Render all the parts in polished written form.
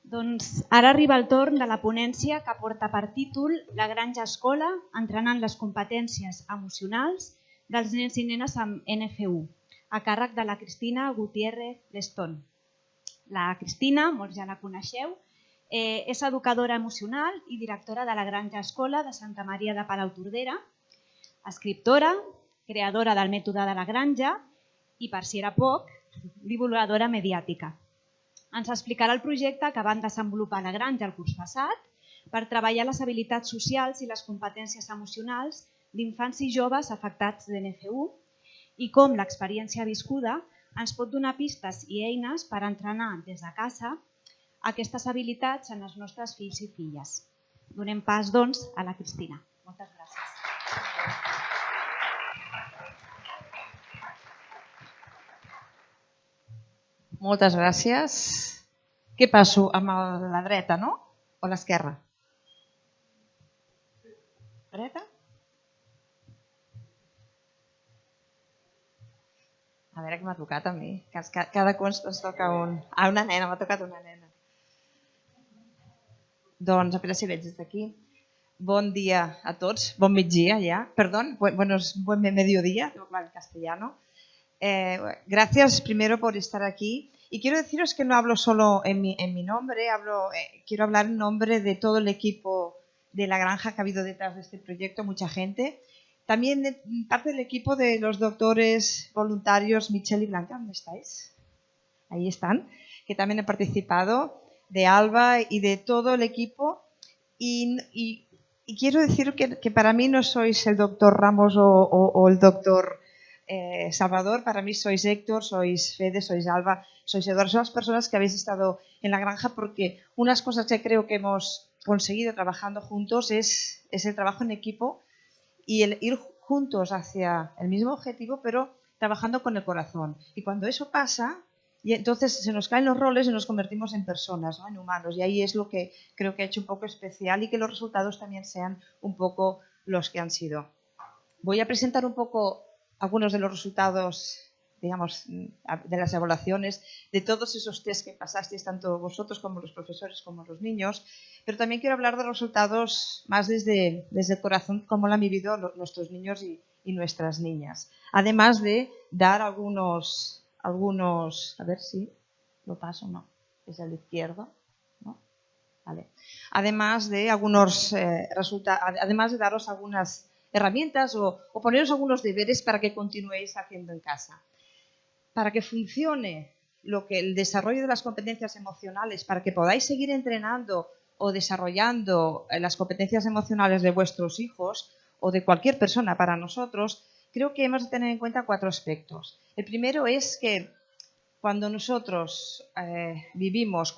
Doncs ara arriba el torn de la ponència que porta per títol La Granja Escola, entrenant les competències emocionals dels nens i nenes amb NF1, a càrrec de la Cristina Gutiérrez Lestón. La Cristina, molts ja la coneixeu, és educadora emocional i directora de la Granja Escola de Santa Maria de Palautordera, escriptora, creadora del mètode de la granja i, per si era poc, divulgadora mediàtica. Ens explicarà el projecte que van desenvolupar a la granja el curs passat per treballar les habilitats socials i les competències emocionals d'infants i joves afectats d'NF1 i com l'experiència viscuda ens pot donar pistes i eines per entrenar des de casa aquestes habilitats en els nostres fills i filles. Donem pas, doncs, a la Cristina. Moltes gràcies. Moltes gràcies. Què passo? Amb la dreta, no? O l'esquerra? Dreta? A veure què m'ha tocat a mi. Cada curs ens toca un... Ah, una nena, m'ha tocat una nena. Doncs, a veure si veig des d'aquí. Bon dia a tots, bon migdia ya. Perdón, buen mediodía, tengo que hablar en castellano. Gracias primero por estar aquí y quiero deciros que no hablo solo en mi nombre, quiero hablar en nombre de todo el equipo de la granja que ha habido detrás de este proyecto, mucha gente. También de parte del equipo de los doctores voluntarios Michelle y Blanca, ¿dónde estáis? Ahí están, que también han participado, de Alba y de todo el equipo. Y quiero decir que para mí no sois el doctor Ramos o el doctor Salvador, para mí sois Héctor, sois Fede, sois Alba, sois Eduardo, son las personas que habéis estado en la granja, porque unas cosas que creo que hemos conseguido trabajando juntos es el trabajo en equipo y el ir juntos hacia el mismo objetivo, pero trabajando con el corazón. Y cuando eso pasa, y entonces se nos caen los roles y nos convertimos en personas, ¿no? En humanos, y ahí es lo que creo que ha hecho un poco especial y que los resultados también sean un poco los que han sido. Voy a presentar un poco algunos de los resultados, digamos, de las evaluaciones, de todos esos test que pasasteis, tanto vosotros como los profesores como los niños, pero también quiero hablar de los resultados más desde el corazón, cómo lo han vivido nuestros niños y nuestras niñas. Además de dar algunos, a ver si lo paso, no, es el izquierdo, ¿no? Vale. Además de algunos resultados, además de daros algunas herramientas o poneros algunos deberes para que continuéis haciendo en casa. Para que funcione el desarrollo de las competencias emocionales, para que podáis seguir entrenando o desarrollando las competencias emocionales de vuestros hijos o de cualquier persona para nosotros, creo que hemos de tener en cuenta 4 aspectos. El primero es que cuando nosotros vivimos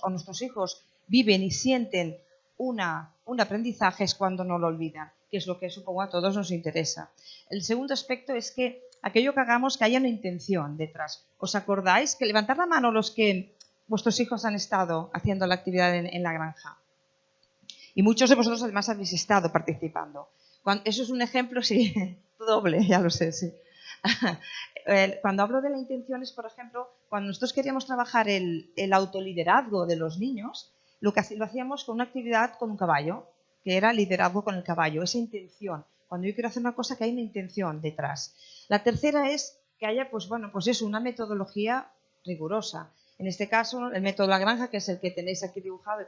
o nuestros hijos viven y sienten un aprendizaje, es cuando no lo olvidan, que es lo que supongo a todos nos interesa. El segundo aspecto es que aquello que hagamos, que haya una intención detrás. ¿Os acordáis que levantar la mano los que vuestros hijos han estado haciendo la actividad en la granja? Y muchos de vosotros además habéis estado participando. Eso es un ejemplo, sí, doble, ya lo sé, sí. Cuando hablo de la intención es, por ejemplo, cuando nosotros queríamos trabajar el autoliderazgo de los niños, lo hacíamos con una actividad con un caballo, que era liderazgo con el caballo, esa intención. Cuando yo quiero hacer una cosa, que hay una intención detrás. La tercera es que haya, pues eso, una metodología rigurosa. En este caso, el método de la granja, que es el que tenéis aquí dibujado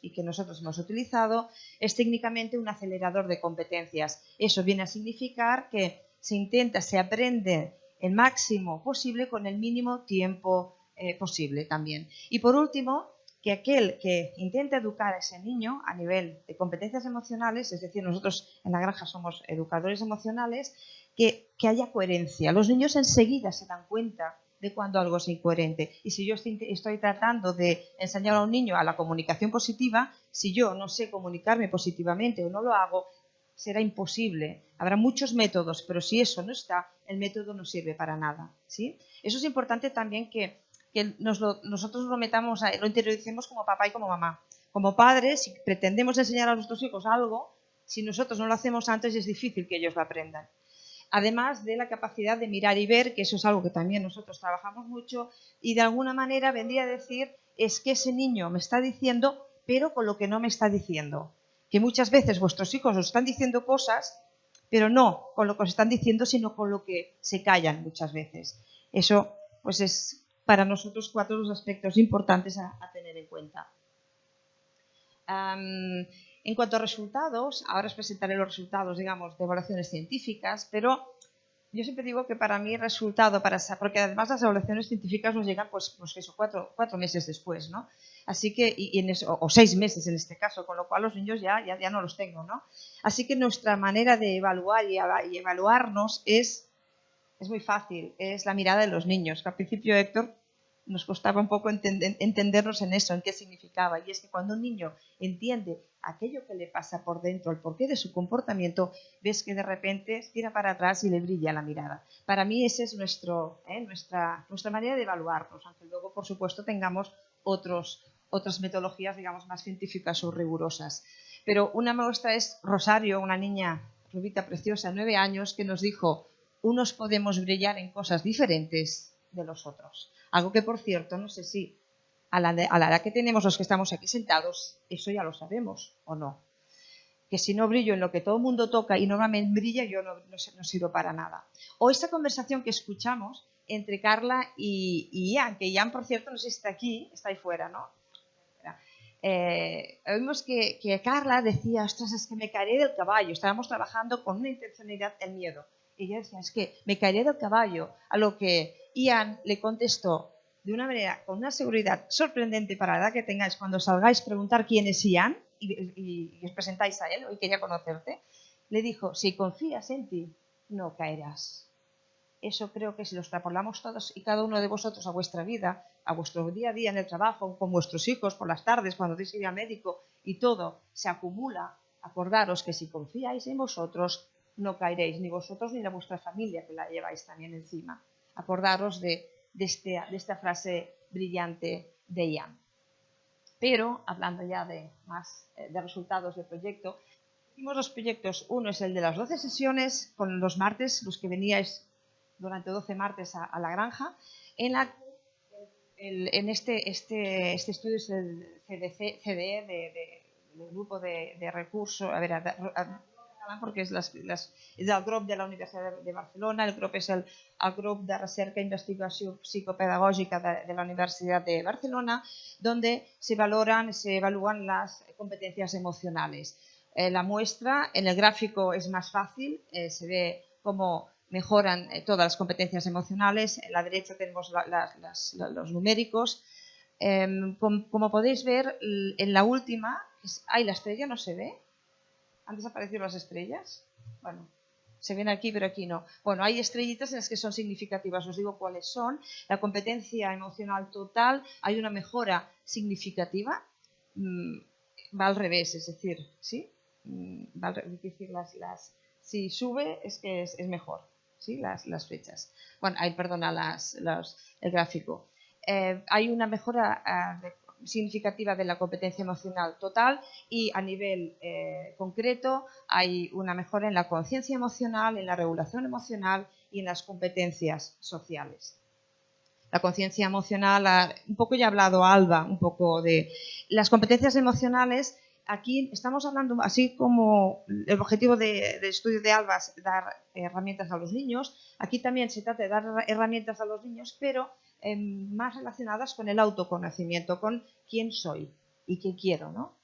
y que nosotros hemos utilizado, es técnicamente un acelerador de competencias. Eso viene a significar que se aprende el máximo posible con el mínimo tiempo posible también. Y por último, que aquel que intenta educar a ese niño a nivel de competencias emocionales, es decir, nosotros en la granja somos educadores emocionales, que haya coherencia. Los niños enseguida se dan cuenta de cuando algo es incoherente. Y si yo estoy tratando de enseñar a un niño a la comunicación positiva, si yo no sé comunicarme positivamente o no lo hago, será imposible. Habrá muchos métodos, pero si eso no está, el método no sirve para nada, ¿sí? Eso es importante también que nosotros lo interioricemos como papá y como mamá. Como padres, si pretendemos enseñar a nuestros hijos algo, si nosotros no lo hacemos antes, es difícil que ellos lo aprendan. Además de la capacidad de mirar y ver, que eso es algo que también nosotros trabajamos mucho, y de alguna manera vendría a decir es que ese niño me está diciendo, pero con lo que no me está diciendo. Que muchas veces vuestros hijos os están diciendo cosas, pero no con lo que os están diciendo, sino con lo que se callan muchas veces. Eso pues es para nosotros 4 los aspectos importantes a tener en cuenta. En cuanto a resultados, ahora os presentaré los resultados, digamos, de evaluaciones científicas, pero yo siempre digo que para mí el resultado, porque además las evaluaciones científicas nos llegan pues eso, 4 meses después, ¿no? Así que, o 6 meses en este caso, con lo cual los niños ya no los tengo, ¿no? Así que nuestra manera de evaluar y evaluarnos es muy fácil, es la mirada de los niños, que al principio, Héctor, nos costaba un poco entendernos en eso, en qué significaba. Y es que cuando un niño entiende aquello que le pasa por dentro, el porqué de su comportamiento, ves que de repente tira para atrás y le brilla la mirada. Para mí esa es nuestra manera de evaluarnos, aunque luego, por supuesto, tengamos otras metodologías, digamos, más científicas o rigurosas. Pero una muestra es Rosario, una niña rubita preciosa, de 9 años, que nos dijo: unos podemos brillar en cosas diferentes de los otros. Algo que, por cierto, no sé si a la edad que tenemos los que estamos aquí sentados, eso ya lo sabemos o no. Que si no brillo en lo que todo el mundo toca y normalmente brilla, yo no sirvo para nada. O esta conversación que escuchamos entre Carla y Ian, que Ian, por cierto, no sé si está aquí, está ahí fuera, ¿no? Oímos que Carla decía: ostras, es que me caeré del caballo. Estábamos trabajando con una intencionalidad, el miedo. Y ella decía: es que me caeré del caballo. A lo que Ian le contestó de una manera, con una seguridad sorprendente para la edad que tengáis, cuando salgáis, preguntar quién es Ian y os presentáis a él, hoy quería conocerte, le dijo: si confías en ti, no caerás. Eso creo que si lo extrapolamos todos y cada uno de vosotros a vuestra vida, a vuestro día a día en el trabajo, con vuestros hijos, por las tardes, cuando tenéis que ir al médico y todo se acumula, acordaros que si confiáis en vosotros, no caeréis, ni vosotros ni la vuestra familia, que la lleváis también encima. Acordaros de esta frase brillante de Ian. Pero, hablando ya de resultados del proyecto, hicimos 2 proyectos. Uno es el de las 12 sesiones, con los martes, los que veníais durante 12 martes a la granja. En este estudio es el CDE del grupo de recursos, porque es del grup de la Universidad de Barcelona, el grup és el grup de recerca e investigació psicopedagógica de la Universidad de Barcelona, donde se evalúan las competencias emocionales. La muestra en el gráfico es más fácil, se ve cómo mejoran todas las competencias emocionales. En la derecha tenemos los numéricos. Como podéis ver, en la última, la estrella no se ve. ¿Han desaparecido las estrellas? Bueno, se ven aquí, pero aquí no. Bueno, hay estrellitas en las que son significativas. Os digo cuáles son. La competencia emocional total, hay una mejora significativa. Va al revés, es decir, ¿sí? Si sube es que es mejor, ¿sí? Las flechas. Bueno, el gráfico. Hay una mejora significativa de la competencia emocional total y a nivel concreto hay una mejora en la conciencia emocional, en la regulación emocional y en las competencias sociales. La conciencia emocional, un poco ya ha hablado Alba, un poco de las competencias emocionales. Aquí estamos hablando, así como el objetivo del estudio de Alba es dar herramientas a los niños, aquí también se trata de dar herramientas a los niños, pero más relacionadas con el autoconocimiento, con quién soy y qué quiero, ¿no?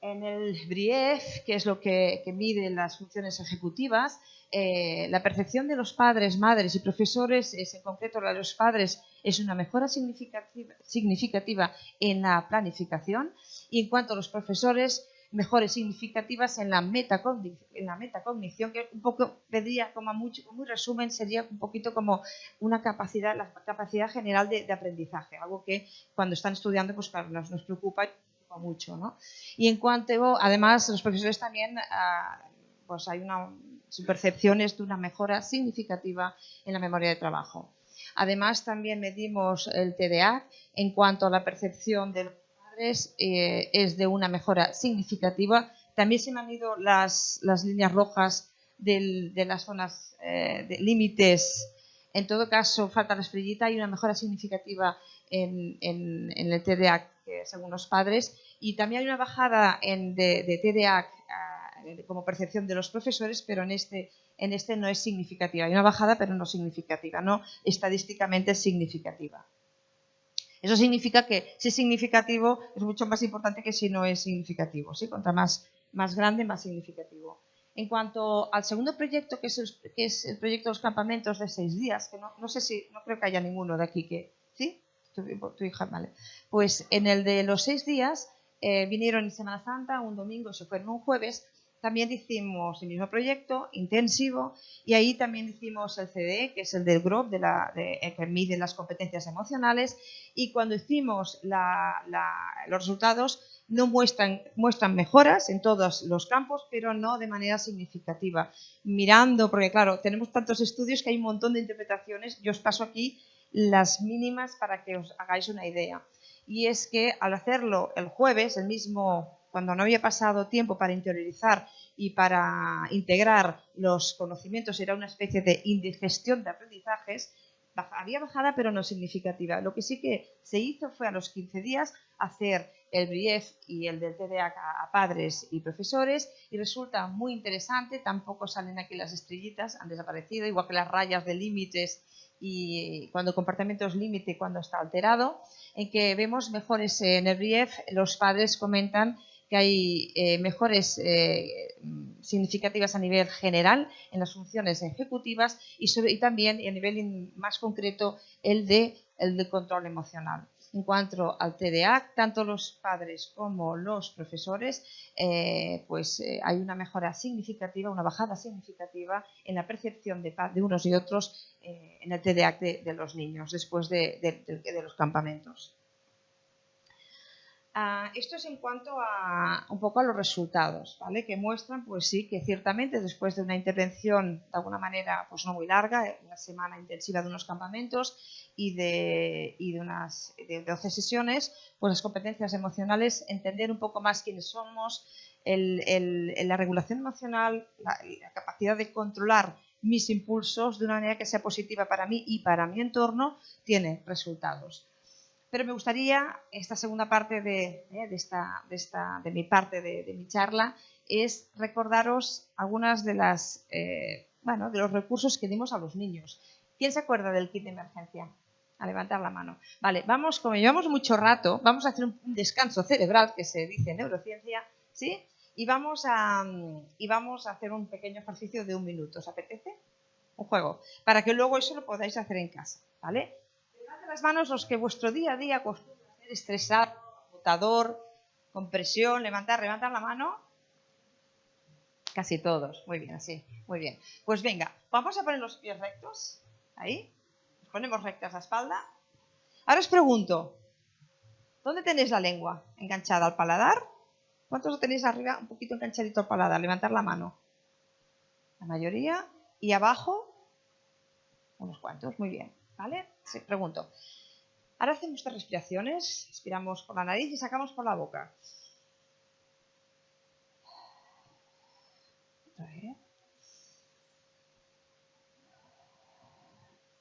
En el BRIEF, que es lo que mide las funciones ejecutivas, la percepción de los padres, madres y profesores, en concreto la de los padres, es una mejora significativa en la planificación, y en cuanto a los profesores, mejores significativas en la metacognición, que un poco pedía, como muy resumen, sería un poquito como la capacidad general de aprendizaje, algo que cuando están estudiando pues claro, nos preocupa mucho, ¿no? Y en cuanto, además, los profesores también, pues hay su percepción es de una mejora significativa en la memoria de trabajo. Además, también medimos el TDAH en cuanto a la percepción de los padres, es de una mejora significativa. También se me han ido las líneas rojas de las zonas de límites. En todo caso, falta la estrellita. Hay una mejora significativa en el TDAH según los padres, y también hay una bajada de TDAH como percepción de los profesores, pero en este no es significativa. Hay una bajada, pero no significativa, no estadísticamente significativa. Eso significa que si es significativo es mucho más importante que si no es significativo, ¿sí? Cuanto más grande, más significativo. En cuanto al segundo proyecto, que es el proyecto de los campamentos de 6 días, que no sé si, no creo que haya ninguno de aquí que... ¿Sí? Tu hija, vale. Pues en el de los 6 días vinieron en Semana Santa, un domingo, se fueron un jueves. También hicimos el mismo proyecto intensivo y ahí también hicimos el CDE, que es el del GROP, que mide las competencias emocionales, y cuando hicimos los resultados no muestran mejoras en todos los campos, pero no de manera significativa. Mirando, porque claro, tenemos tantos estudios que hay un montón de interpretaciones, yo os paso aquí las mínimas para que os hagáis una idea. Y es que al hacerlo el jueves, el mismo, cuando no había pasado tiempo para interiorizar y para integrar los conocimientos, era una especie de indigestión de aprendizajes, había bajada pero no significativa. Lo que sí que se hizo fue a los 15 días hacer el BRIEF y el del TDAH a padres y profesores, y resulta muy interesante. Tampoco salen aquí las estrellitas, han desaparecido, igual que las rayas de límites y cuando el comportamiento es límite, cuando está alterado, en que vemos mejores en el BRIEF. Los padres comentan que hay mejores significativas a nivel general en las funciones ejecutivas y también a nivel más concreto el de control emocional. En cuanto al TDAH, tanto los padres como los profesores, hay una mejora significativa, una bajada significativa en la percepción de unos y otros en el TDAH de los niños después de los campamentos. Esto es en cuanto a un poco a los resultados, ¿vale? Que muestran, pues sí, que ciertamente después de una intervención de alguna manera pues no muy larga, una semana intensiva de unos campamentos y de 12 sesiones, pues las competencias emocionales, entender un poco más quiénes somos, la regulación emocional, la capacidad de controlar mis impulsos de una manera que sea positiva para mí y para mi entorno, tiene resultados. Pero me gustaría, esta segunda parte de mi parte de mi charla, es recordaros algunas de los recursos que dimos a los niños. ¿Quién se acuerda del kit de emergencia? A levantar la mano. Vale, como llevamos mucho rato, vamos a hacer un descanso cerebral, que se dice en neurociencia, ¿sí? Y vamos a hacer un pequeño ejercicio de 1 minuto. ¿Os apetece? Un juego. Para que luego eso lo podáis hacer en casa, ¿vale? Las manos los que vuestro día a día acostumbra a ser estresado, agotador, con presión, levantar la mano. Casi todos, muy bien, así, muy bien. Pues venga, vamos a poner los pies rectos, ahí, nos ponemos rectas la espalda. Ahora os pregunto, ¿dónde tenéis la lengua? ¿Enganchada al paladar? ¿Cuántos lo tenéis arriba, un poquito enganchadito al paladar? Levantar la mano. La mayoría. ¿Y abajo? Unos cuantos, muy bien, ¿vale? Sí, pregunto. Ahora hacemos 3 respiraciones, inspiramos por la nariz y sacamos por la boca. Otra vez.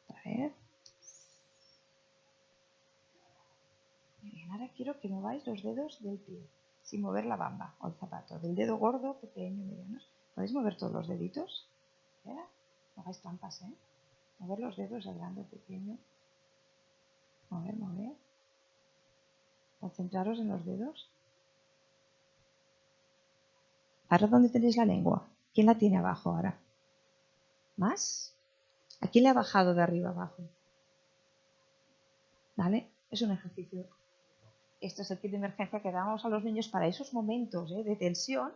Otra vez. Muy bien, ahora quiero que mováis los dedos del pie, sin mover la bamba o el zapato, del dedo gordo, pequeño, mediano. ¿Podéis mover todos los deditos? ¿Verdad? No hagáis trampas, ¿eh? Mover los dedos, el grande, el pequeño. Mover. Concentraros en los dedos. ¿Ahora dónde tenéis la lengua? ¿Quién la tiene abajo ahora? ¿Más? ¿A quién le ha bajado de arriba abajo? ¿Vale? Es un ejercicio. Esto es el kit de emergencia que damos a los niños para esos momentos de tensión.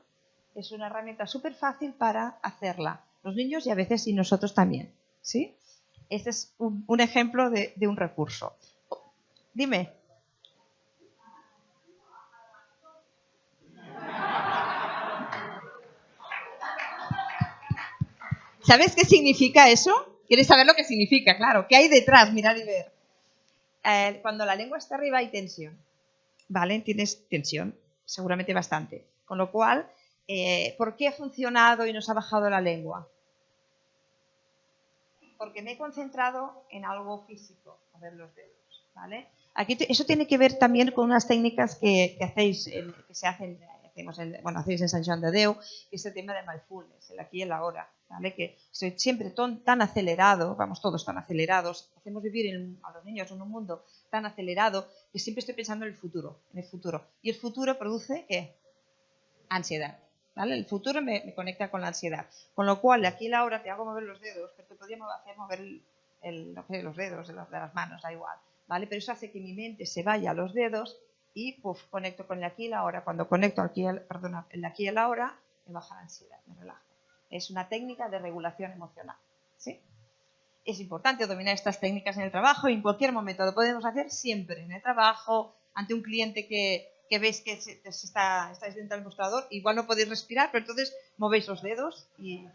Es una herramienta súper fácil para hacerla. Los niños y a veces y nosotros también. ¿Sí? Este es un ejemplo de un recurso. Dime. ¿Sabes qué significa eso? ¿Quieres saber lo que significa? Claro. ¿Qué hay detrás? Mirar y ver. Cuando la lengua está arriba hay tensión. ¿Vale? Tienes tensión, seguramente bastante. Con lo cual, ¿por qué ha funcionado y nos ha bajado la lengua? Porque me he concentrado en algo físico, mover los dedos, ¿vale? Aquí eso tiene que ver también con unas técnicas que hacéis, hacéis en San Joan de Déu, que es el tema de mindfulness, el aquí y el ahora, ¿vale? Que estoy siempre tan acelerado, vamos todos tan acelerados, hacemos vivir a los niños en un mundo tan acelerado que siempre estoy pensando en el futuro. Y el futuro produce, ¿qué? Ansiedad, ¿vale? El futuro me conecta con la ansiedad. Con lo cual, aquí y ahora te hago mover los dedos, pero te podría hacer mover los dedos de las manos, da igual, ¿vale? Pero eso hace que mi mente se vaya a los dedos y conecto con el aquí y el ahora. Cuando conecto el aquí y el ahora, me baja la ansiedad, me relaja. Es una técnica de regulación emocional, ¿sí? Es importante dominar estas técnicas en el trabajo y en cualquier momento. Lo podemos hacer siempre, en el trabajo, ante un cliente que veis que estáis dentro del mostrador. Igual no podéis respirar, pero entonces movéis los dedos y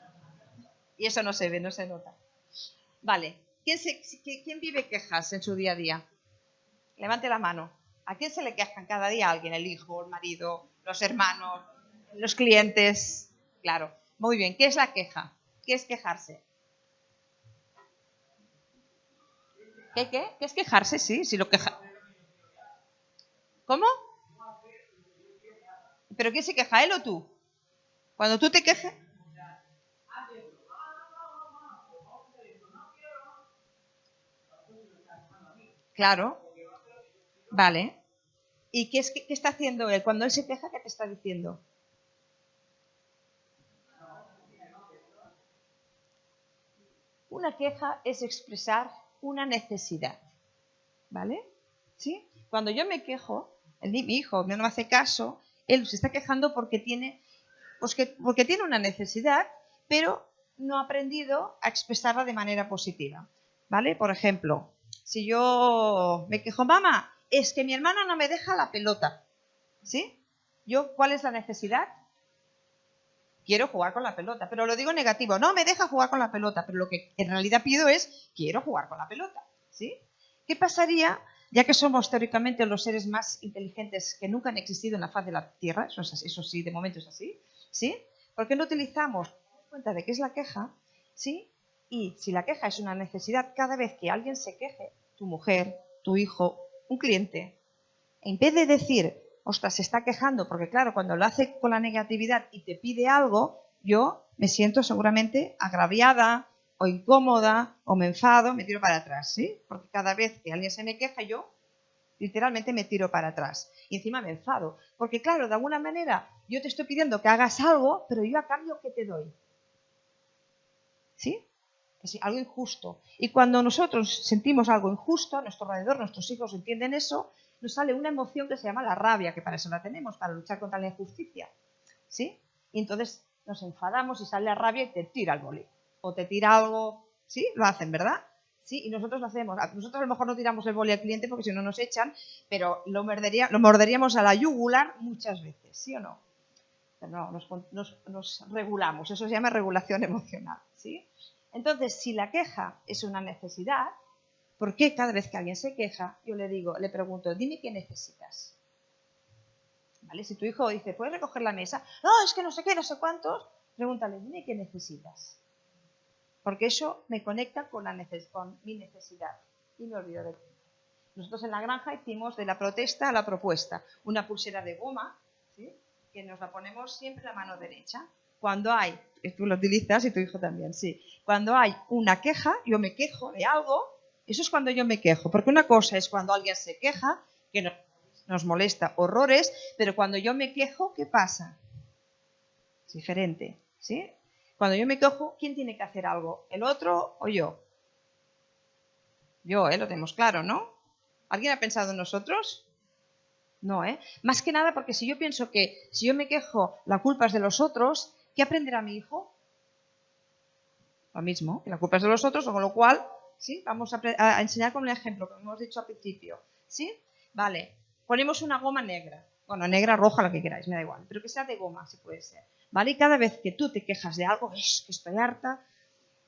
eso no se ve, no se nota. Vale. ¿Quién vive quejas en su día a día? Levante la mano. ¿A quién se le quejan cada día? ¿Alguien? ¿El hijo, el marido, los hermanos, los clientes? Claro. Muy bien. ¿Qué es la queja? ¿Qué es quejarse? ¿Qué es quejarse? Sí, si lo queja. ¿Cómo? ¿Pero quién se queja, él o tú? Cuando tú te quejes. Claro. Vale. ¿Y qué está haciendo él? Cuando él se queja, ¿qué te está diciendo? Una queja es expresar una necesidad. ¿Vale? ¿Sí? Cuando yo me quejo, mi hijo no me hace caso, él se está quejando porque tiene una necesidad, pero no ha aprendido a expresarla de manera positiva. ¿Vale? Por ejemplo, si yo me quejo, mamá, es que mi hermano no me deja la pelota. ¿Sí? ¿Cuál es la necesidad? Quiero jugar con la pelota, pero lo digo negativo, no me deja jugar con la pelota, pero lo que en realidad pido es, quiero jugar con la pelota. ¿Sí? ¿Qué pasaría, ya que somos teóricamente los seres más inteligentes que nunca han existido en la faz de la Tierra? Eso sí, de momento es así. ¿Sí? ¿Por qué no utilizamos cuenta de qué es la queja? ¿Sí? Y si la queja es una necesidad, cada vez que alguien se queje, tu mujer, tu hijo, un cliente, en vez de decir, ostras, se está quejando, porque claro, cuando lo hace con la negatividad y te pide algo, yo me siento seguramente agraviada o incómoda o me enfado, me tiro para atrás, ¿sí? Porque cada vez que alguien se me queja, yo literalmente me tiro para atrás. Y encima me enfado. Porque claro, de alguna manera yo te estoy pidiendo que hagas algo, pero yo a cambio, ¿qué te doy? ¿Sí? Es algo injusto. Y cuando nosotros sentimos algo injusto, a nuestro alrededor, nuestros hijos entienden eso, nos sale una emoción que se llama la rabia, que para eso la tenemos, para luchar contra la injusticia. ¿Sí? Y entonces nos enfadamos y sale la rabia y te tira el boli. O te tira algo. ¿Sí? Lo hacen, ¿verdad? Sí, y nosotros lo hacemos. Nosotros a lo mejor no tiramos el boli al cliente porque si no nos echan, pero lo morderíamos a la yugular muchas veces, ¿sí o no? Pero no, nos regulamos. Eso se llama regulación emocional, ¿sí? Entonces, si la queja es una necesidad, ¿por qué cada vez que alguien se queja, yo le pregunto, dime qué necesitas? ¿Vale? Si tu hijo dice, ¿puedes recoger la mesa? No, es que no sé qué, no sé cuántos. Pregúntale, dime qué necesitas. Porque eso me conecta con mi necesidad y me olvido de ti. Nosotros en la granja hicimos de la protesta a la propuesta una pulsera de goma, ¿sí? Que nos la ponemos siempre en la mano derecha. Cuando hay, tú lo utilizas y tu hijo también, sí. Cuando hay una queja, yo me quejo de algo, eso es cuando yo me quejo. Porque una cosa es cuando alguien se queja, que nos molesta horrores, pero cuando yo me quejo, ¿qué pasa? Es diferente, ¿sí? Cuando yo me quejo, ¿quién tiene que hacer algo? ¿El otro o yo? Yo, lo tenemos claro, ¿no? ¿Alguien ha pensado en nosotros? No, ¿eh? Más que nada porque si yo pienso que si yo me quejo, la culpa es de los otros, ¿qué aprenderá mi hijo? Lo mismo, que la culpa es de los otros, con lo cual, ¿sí? Vamos a enseñar con un ejemplo, como hemos dicho al principio, ¿sí? Vale, ponemos una goma negra, bueno, negra, roja, lo que queráis, me da igual, pero que sea de goma, si puede ser, ¿vale? Y cada vez que tú te quejas de algo, es que estoy harta,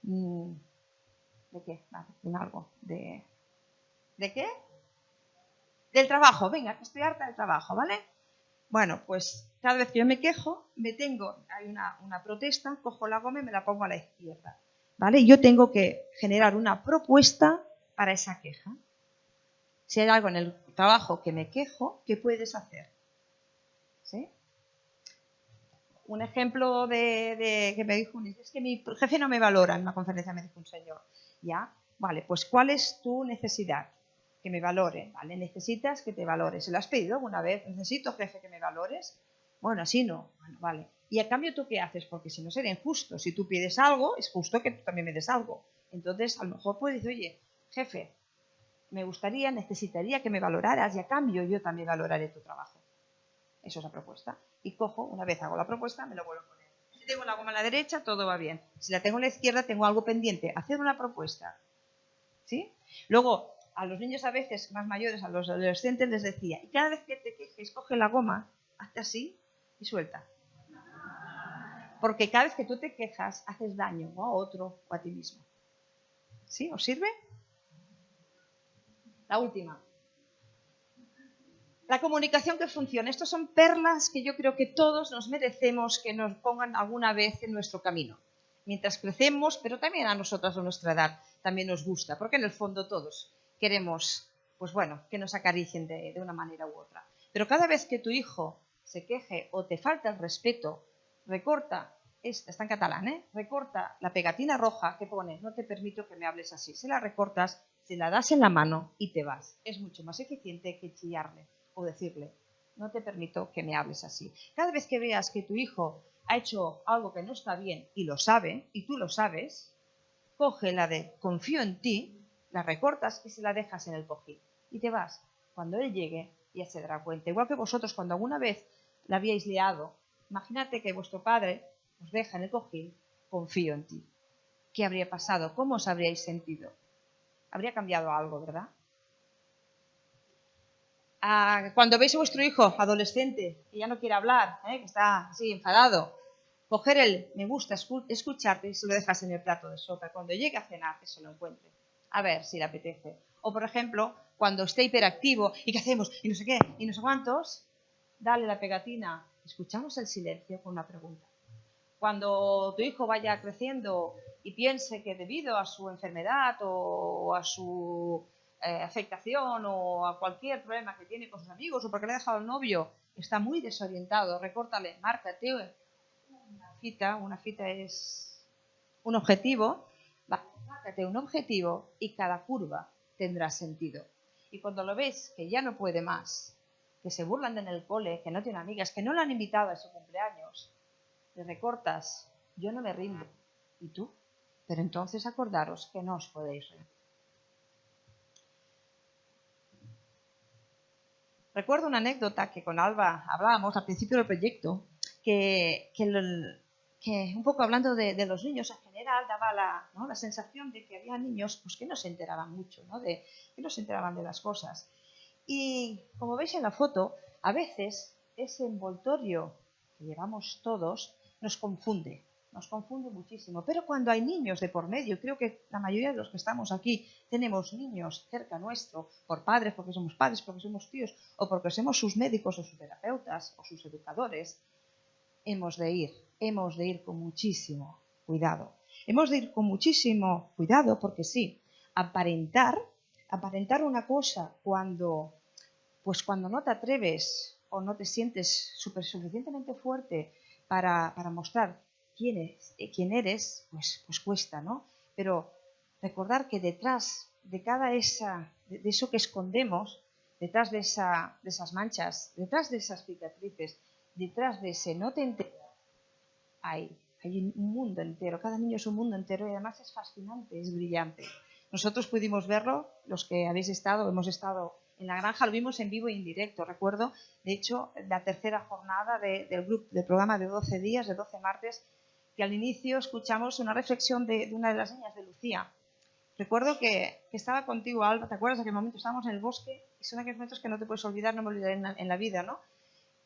¿de qué? Vale, de algo, ¿de qué? Del trabajo, venga, que estoy harta del trabajo, ¿vale? Bueno, pues cada vez que yo me quejo, hay una protesta, cojo la goma y me la pongo a la izquierda, ¿vale? Y yo tengo que generar una propuesta para esa queja. Si hay algo en el trabajo que me quejo, ¿qué puedes hacer? ¿Sí? Un ejemplo que me dijo, es que mi jefe no me valora, en una conferencia me dijo un señor. ¿Ya? Vale, pues ¿cuál es tu necesidad? Que me valore, ¿vale? Necesitas que te valores. ¿Se lo has pedido alguna vez? ¿Necesito, jefe, que me valores? Bueno, así no. Bueno, vale. ¿Y a cambio tú qué haces? Porque si no sería injusto. Si tú pides algo, es justo que tú también me des algo. Entonces, a lo mejor puedes decir, oye, jefe, necesitaría que me valoraras y a cambio yo también valoraré tu trabajo. Eso es la propuesta. Y cojo, una vez hago la propuesta, me lo vuelvo a poner. Si tengo la goma a la derecha, todo va bien. Si la tengo a la izquierda, tengo algo pendiente. Hacer una propuesta. ¿Sí? Luego, a los niños a veces más mayores, a los adolescentes, les decía, y cada vez que te quejes, coge la goma, hazte así y suelta. Porque cada vez que tú te quejas, haces daño o a otro o a ti mismo. ¿Sí? ¿Os sirve? La última. La comunicación que funciona. Estas son perlas que yo creo que todos nos merecemos que nos pongan alguna vez en nuestro camino. Mientras crecemos, pero también a nosotras a nuestra edad también nos gusta, porque en el fondo todos queremos, pues bueno, que nos acaricien de una manera u otra. Pero cada vez que tu hijo se queje o te falta el respeto, recorta, está en catalán, recorta la pegatina roja que pone, no te permito que me hables así. Se la recortas, se la das en la mano y te vas. Es mucho más eficiente que chillarle o decirle, no te permito que me hables así. Cada vez que veas que tu hijo ha hecho algo que no está bien y lo sabe, y tú lo sabes, coge la de confío en ti, la recortas y se la dejas en el cojín. Y te vas. Cuando él llegue, ya se dará cuenta. Igual que vosotros, cuando alguna vez la habíais liado, imaginate que vuestro padre os deja en el cojín, confío en ti. ¿Qué habría pasado? ¿Cómo os habríais sentido? Habría cambiado algo, ¿verdad? Cuando veis a vuestro hijo adolescente que ya no quiere hablar, que está así enfadado, coger el me gusta escucharte y se lo dejas en el plato de sopa. Cuando llegue a cenar, que se lo encuentre. A ver si le apetece. O, por ejemplo, cuando esté hiperactivo y ¿qué hacemos? Y no sé qué, y no sé cuántos, dale la pegatina. Escuchamos el silencio con una pregunta. Cuando tu hijo vaya creciendo y piense que debido a su enfermedad o a su afectación o a cualquier problema que tiene con sus amigos o porque le ha dejado el novio, está muy desorientado, recórtale, márcate una cita es un objetivo, márcate un objetivo y cada curva tendrá sentido. Y cuando lo ves que ya no puede más, que se burlan en el cole, que no tiene amigas, que no lo han invitado a su cumpleaños, le recortas, yo no me rindo. ¿Y tú? Pero entonces acordaros que no os podéis rendir. Recuerdo una anécdota que con Alba hablábamos al principio del proyecto, que un poco hablando de los niños en general daba la sensación de que había niños pues, que no se enteraban mucho, que no se enteraban de las cosas. Y como veis en la foto, a veces ese envoltorio que llevamos todos nos confunde muchísimo. Pero cuando hay niños de por medio, creo que la mayoría de los que estamos aquí tenemos niños cerca nuestro, por padres, porque somos tíos, o porque somos sus médicos o sus terapeutas o sus educadores, hemos de ir con muchísimo cuidado. Hemos de ir con muchísimo cuidado porque sí, aparentar una cosa cuando no te atreves o no te sientes suficientemente fuerte para mostrar quién eres, pues cuesta, ¿no? Pero recordar que detrás de cada de eso que escondemos, detrás de esas manchas, detrás de esas cicatrices, detrás de ese no te enteras, hay un mundo entero. Cada niño es un mundo entero y además es fascinante, es brillante. Nosotros pudimos verlo, los que hemos estado en la granja, lo vimos en vivo y en directo. Recuerdo, de hecho, la tercera jornada del programa de 12 días, de 12 martes, que al inicio escuchamos una reflexión de una de las niñas, de Lucía. Recuerdo que estaba contigo, Alba, ¿te acuerdas? Aquel momento estábamos en el bosque y son aquellos momentos que no te puedes olvidar, no me olvidaré en la vida, ¿no?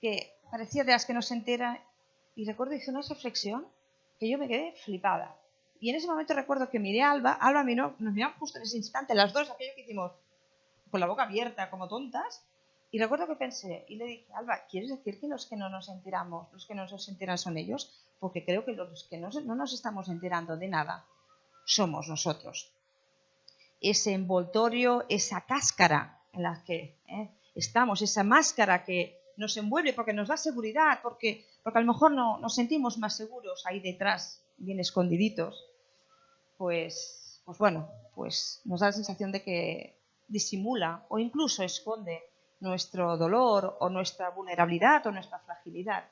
Que parecía de las que no se entera. Y recuerdo que hice una reflexión que yo me quedé flipada. Y en ese momento recuerdo que miré a Alba miró, nos miramos justo en ese instante, las dos, aquello que hicimos con la boca abierta, como tontas. Y recuerdo que pensé, y le dije, Alba, ¿quieres decir que los que no nos enteramos, los que no nos enteran son ellos? Porque creo que los que no nos estamos enterando de nada somos nosotros. Ese envoltorio, esa cáscara en la que estamos, esa máscara que nos envuelve porque nos da seguridad, porque a lo mejor nos sentimos más seguros ahí detrás, bien escondiditos, pues bueno, pues nos da la sensación de que disimula o incluso esconde nuestro dolor o nuestra vulnerabilidad o nuestra fragilidad.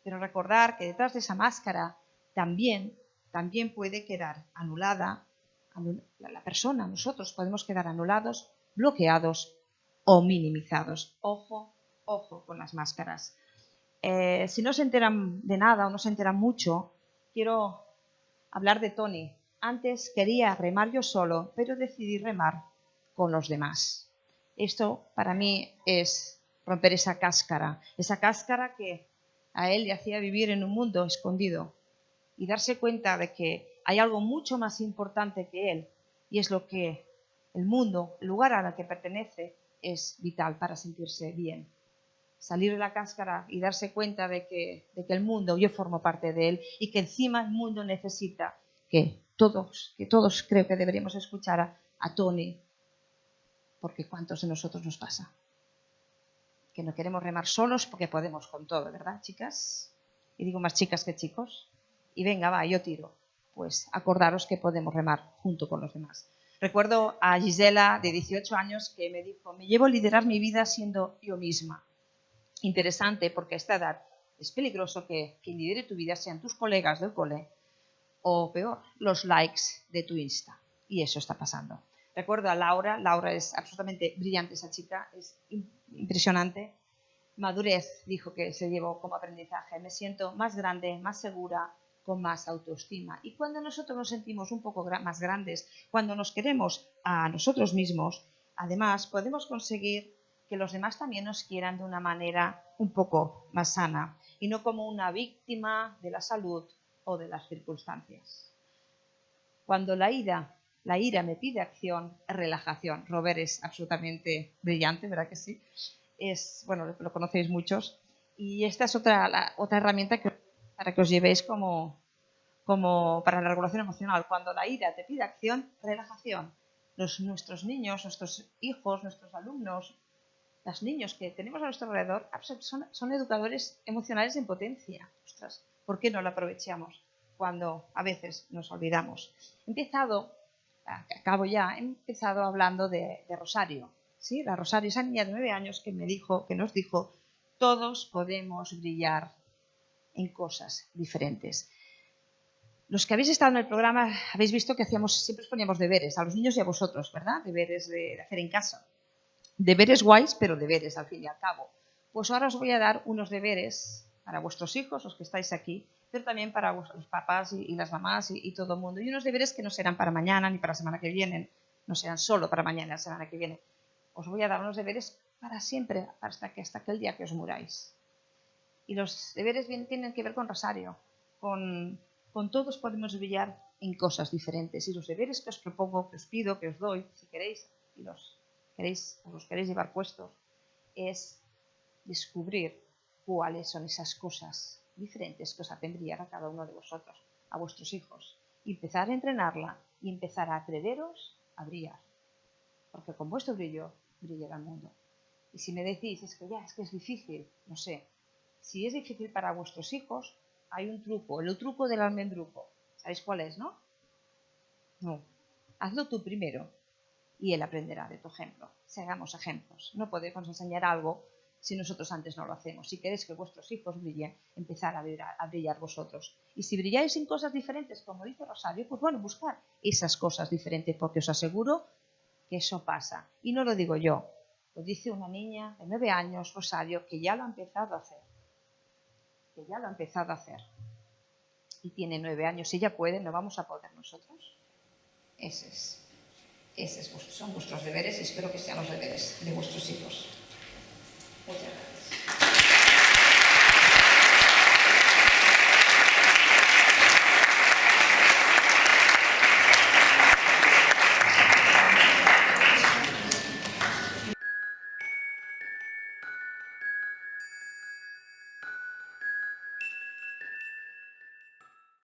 Pero recordar que detrás de esa máscara también puede quedar anulada la persona, nosotros podemos quedar anulados, bloqueados o minimizados. Ojo con las máscaras. Si no se enteran de nada o no se enteran mucho, quiero hablar de Tony. Antes quería remar yo solo, pero decidí remar con los demás. Esto para mí es romper esa cáscara que a él le hacía vivir en un mundo escondido y darse cuenta de que hay algo mucho más importante que él, y es lo que el mundo, el lugar al que pertenece, es vital para sentirse bien. Salir de la cáscara y darse cuenta de que el mundo, yo formo parte de él, y que encima el mundo necesita que todos creo que deberíamos escuchar a Tony, porque ¿cuántos de nosotros nos pasa? Que no queremos remar solos porque podemos con todo, ¿verdad, chicas? Y digo más chicas que chicos. Y venga, va, yo tiro. Pues acordaros que podemos remar junto con los demás. Recuerdo a Gisela, de 18 años, que me dijo: me llevo a liderar mi vida siendo yo misma. Interesante, porque a esta edad es peligroso que quien lidere tu vida sean tus colegas del cole o, peor, los likes de tu Insta. Y eso está pasando. Recuerdo a Laura. Laura es absolutamente brillante, esa chica, es impresionante. Madurez, dijo que se llevó como aprendizaje. Me siento más grande, más segura, con más autoestima. Y cuando nosotros nos sentimos un poco más grandes, cuando nos queremos a nosotros mismos, además podemos conseguir que los demás también nos quieran de una manera un poco más sana y no como una víctima de la salud o de las circunstancias. Cuando la ira me pide acción, relajación. Robert es absolutamente brillante, ¿verdad que sí? Bueno, lo conocéis muchos. Y esta es otra herramienta para que os llevéis como para la regulación emocional. Cuando la ira te pide acción, relajación. Nuestros niños, nuestros hijos, nuestros alumnos, los niños que tenemos a nuestro alrededor son educadores emocionales en potencia. Ostras, ¿por qué no lo aprovechamos cuando a veces nos olvidamos? He empezado hablando de Rosario. ¿Sí? La Rosario, esa niña de 9 años que nos dijo, todos podemos brillar en cosas diferentes. Los que habéis estado en el programa habéis visto que siempre os poníamos deberes a los niños y a vosotros, ¿verdad? Deberes de hacer en casa. Deberes guays, pero deberes al fin y al cabo. Pues ahora os voy a dar unos deberes para vuestros hijos, los que estáis aquí, pero también para vuestros papás y las mamás y todo el mundo. Y unos deberes que no serán para mañana ni para la semana que viene, no serán solo para mañana y la semana que viene. Os voy a dar unos deberes para siempre, hasta aquel día que os muráis. Y los deberes tienen que ver con Rosario, con todos podemos brillar en cosas diferentes. Y los deberes que os propongo, que os pido, que os doy, si queréis, y os queréis llevar puestos, es descubrir cuáles son esas cosas diferentes que os hacen brillar a cada uno de vosotros, a vuestros hijos. Y empezar a entrenarla y empezar a atreveros a brillar. Porque con vuestro brillo brillará el mundo. Y si me decís, es que es difícil, no sé. Si es difícil para vuestros hijos, hay un truco, el truco del almendruco. ¿Sabéis cuál es, no? No. Hazlo tú primero y él aprenderá de tu ejemplo. Hagamos ejemplos. No podemos enseñar algo si nosotros antes no lo hacemos. Si queréis que vuestros hijos brillen, empezar a brillar vosotros. Y si brilláis en cosas diferentes, como dice Rosario, pues bueno, buscar esas cosas diferentes, porque os aseguro que eso pasa. Y no lo digo yo, lo dice una niña de 9 años, Rosario, que ya lo ha empezado a hacer. Y tiene 9 años. Si ella puede, ¿no vamos a poder nosotros? Son vuestros deberes y espero que sean los deberes de vuestros hijos. Muchas gracias.